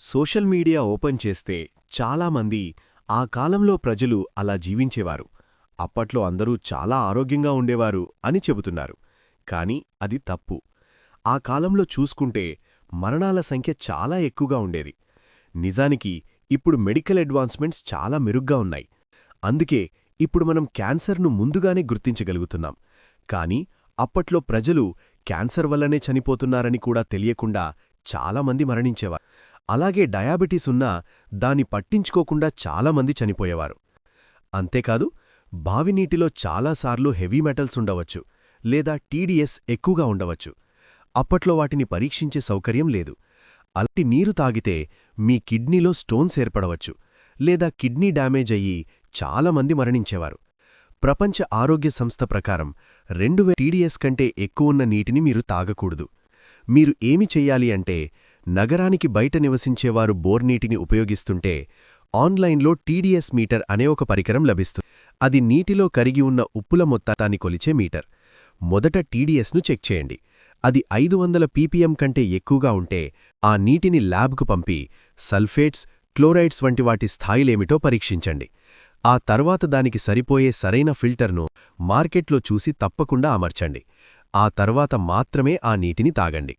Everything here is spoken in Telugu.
సోషల్ మీడియా ఓపెన్ చేస్తే చాలామంది ఆ కాలంలో ప్రజలు అలా జీవించేవారు, అప్పట్లో అందరూ చాలా ఆరోగ్యంగా ఉండేవారు అని చెబుతున్నారు. కాని అది తప్పు. ఆ కాలంలో చూసుకుంటే మరణాల సంఖ్య చాలా ఎక్కువగా ఉండేది. నిజానికి ఇప్పుడు మెడికల్ అడ్వాన్స్మెంట్స్ చాలా మెరుగ్గా ఉన్నాయి. అందుకే ఇప్పుడు మనం క్యాన్సర్ను ముందుగానే గుర్తించగలుగుతున్నాం. కాని అప్పట్లో ప్రజలు క్యాన్సర్ వల్లనే చనిపోతున్నారని కూడా తెలియకుండా చాలామంది మరణించేవారు. అలాగే డయాబెటీస్ ఉన్నా దాన్ని పట్టించుకోకుండా చాలామంది చనిపోయేవారు. అంతేకాదు, బావినీటిలో చాలాసార్లు హెవీ మెటల్స్ ఉండవచ్చు లేదా టీడీఎస్ ఎక్కువగా ఉండవచ్చు. అప్పట్లో వాటిని పరీక్షించే సౌకర్యం లేదు. అలాంటి నీరు తాగితే మీ కిడ్నీలో స్టోన్స్ ఏర్పడవచ్చు లేదా కిడ్నీ డ్యామేజ్ అయ్యి చాలామంది మరణించేవారు. ప్రపంచ ఆరోగ్య సంస్థ ప్రకారం 2000 టీడీఎస్ కంటే ఎక్కువున్న నీటిని మీరు తాగకూడదు. మీరు ఏమి చెయ్యాలి అంటే, నగరానికి బయట నివసించేవారు బోర్నీటిని ఉపయోగిస్తుంటే ఆన్లైన్లో టీడీఎస్ మీటర్ అనే ఒక పరికరం లభిస్తుంది. అది నీటిలో కరిగి ఉన్న ఉప్పుల మొత్తాన్ని కొలిచే మీటర్. మొదట టీడీఎస్ను చెక్ చేయండి. అది 500 పీపీఎం కంటే ఎక్కువగా ఉంటే ఆ నీటిని ల్యాబ్కు పంపి సల్ఫేట్స్, క్లోరైడ్స్ వంటి వాటి స్థాయిలేమిటో పరీక్షించండి. ఆ తర్వాత దానికి సరిపోయే సరైన ఫిల్టర్ను మార్కెట్లో చూసి తప్పకుండా అమర్చండి. ఆ తర్వాత మాత్రమే ఆ నీటిని తాగండి.